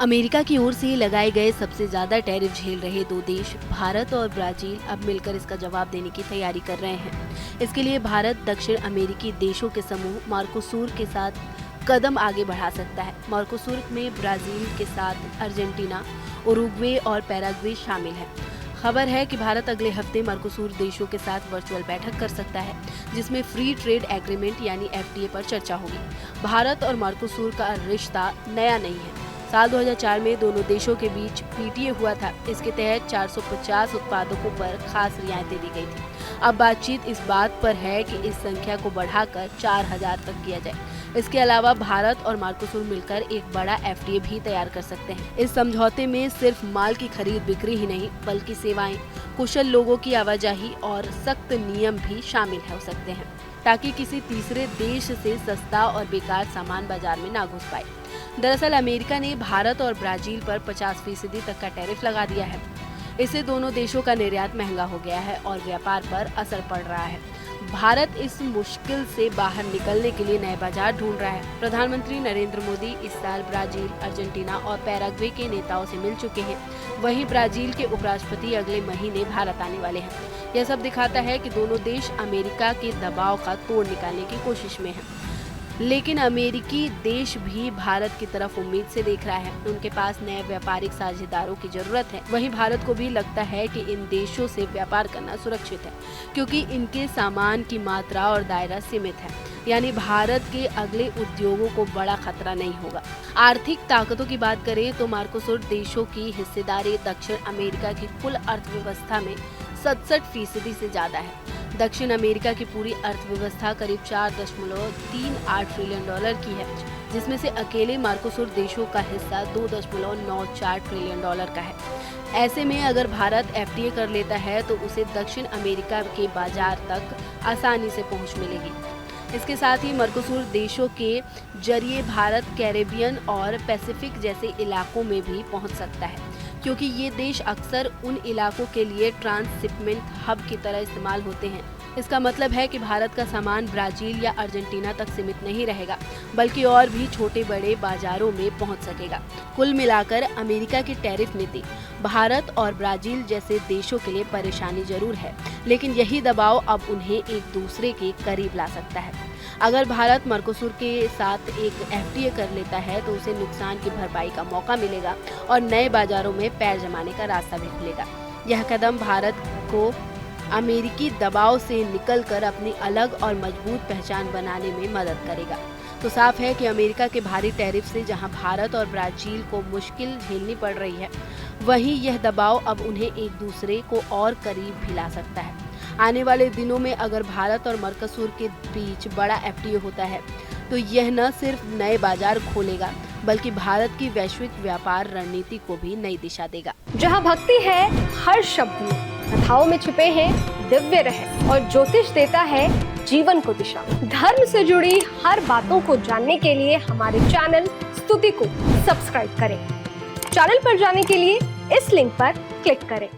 America की ओर से लगाए गए सबसे ज्यादा टैरिफ झेल रहे दो देश भारत और ब्राजील अब मिलकर इसका जवाब देने की तैयारी कर रहे हैं। इसके लिए भारत दक्षिण अमेरिकी देशों के समूह मर्कोसुर के साथ कदम आगे बढ़ा सकता है। मर्कोसुर में ब्राजील के साथ अर्जेंटीना, उरुग्वे और पैराग्वे शामिल है। खबर है कि भारत अगले हफ्ते मर्कोसुर देशों के साथ वर्चुअल बैठक कर सकता है, जिसमें फ्री ट्रेड एग्रीमेंट यानी FTA पर चर्चा होगी। भारत और मर्कोसुर का रिश्ता नया नहीं है। साल 2004 में दोनों देशों के बीच PTA हुआ था। इसके तहत 450 उत्पादकों पर खास रियायतें दी गई थी। अब बातचीत इस बात पर है कि इस संख्या को बढ़ाकर 4000 तक किया जाए। इसके अलावा भारत और मर्कोसुर मिलकर एक बड़ा FTA भी तैयार कर सकते हैं। इस समझौते में सिर्फ माल की खरीद बिक्री ही नहीं, बल्कि सेवाएं, कुशल लोगों की आवाजाही और सख्त नियम भी शामिल हो सकते हैं, ताकि किसी तीसरे देश से सस्ता और बेकार सामान बाजार में ना घुस पाए। दरअसल अमेरिका ने भारत और ब्राजील पर 50% तक का टैरिफ लगा दिया है। इससे दोनों देशों का निर्यात महंगा हो गया है और व्यापार पर असर पड़ रहा है। भारत इस मुश्किल से बाहर निकलने के लिए नए बाजार ढूंढ रहा है। प्रधानमंत्री नरेंद्र मोदी इस साल ब्राजील, अर्जेंटीना और पैराग्वे के नेताओं से मिल चुके हैं। वहीं ब्राजील के उपराष्ट्रपति अगले महीने भारत आने वाले हैं। यह सब दिखाता है कि दोनों देश अमेरिका के दबाव का तोड़ निकालने की कोशिश में हैं। लेकिन अमेरिकी देश भी भारत की तरफ उम्मीद से देख रहा है। उनके पास नए व्यापारिक साझेदारों की जरूरत है। वहीं भारत को भी लगता है कि इन देशों से व्यापार करना सुरक्षित है, क्योंकि इनके सामान की मात्रा और दायरा सीमित है। यानी भारत के अगले उद्योगों को बड़ा खतरा नहीं होगा। आर्थिक ताकतों की बात करें तो मर्कोसुर देशों की हिस्सेदारी दक्षिण अमेरिका की कुल अर्थव्यवस्था में 67% से ज्यादा है। दक्षिण अमेरिका की पूरी अर्थव्यवस्था करीब $4.38 ट्रिलियन की है, जिसमें से अकेले मर्कोसुर देशों का हिस्सा $2.94 ट्रिलियन का है। ऐसे में अगर भारत FTA कर लेता है तो उसे दक्षिण अमेरिका के बाजार तक आसानी से पहुंच मिलेगी। इसके साथ ही मर्कोसुर देशों के जरिए भारत कैरेबियन और पैसिफिक जैसे इलाकों में भी पहुंच सकता है, क्योंकि ये देश अक्सर उन इलाकों के लिए ट्रांसशिपमेंट हब की तरह इस्तेमाल होते हैं। इसका मतलब है कि भारत का सामान ब्राजील या अर्जेंटीना तक सीमित नहीं रहेगा, बल्कि और भी छोटे बड़े बाजारों में पहुंच सकेगा। कुल मिलाकर अमेरिका की टैरिफ नीति भारत और ब्राजील जैसे देशों के लिए परेशानी जरूर है, लेकिन यही दबाव अब उन्हें एक दूसरे के करीब ला सकता है। अगर भारत मर्कोसुर के साथ एक FTA कर लेता है तो उसे नुकसान की भरपाई का मौका मिलेगा और नए बाजारों में पैर जमाने का रास्ता भी खुलेगा। यह कदम भारत को अमेरिकी दबाव से निकलकर अपनी अलग और मजबूत पहचान बनाने में मदद करेगा। तो साफ है कि अमेरिका के भारी टैरिफ से जहां भारत और ब्राजील को मुश्किल झेलनी पड़ रही है, वहीं यह दबाव अब उन्हें एक दूसरे को और करीब भी ला सकता है। आने वाले दिनों में अगर भारत और मर्कोसुर के बीच बड़ा FTA होता है तो यह न सिर्फ नए बाजार खोलेगा, बल्कि भारत की वैश्विक व्यापार रणनीति को भी नई दिशा देगा। जहां भक्ति है हर शब्द में, कथाओं में छुपे हैं दिव्य रहस्य और ज्योतिष देता है जीवन को दिशा। धर्म से जुड़ी हर बातों को जानने के लिए हमारे चैनल स्तुति को सब्सक्राइब करें। चैनल पर जाने के लिए इस लिंक पर क्लिक करें।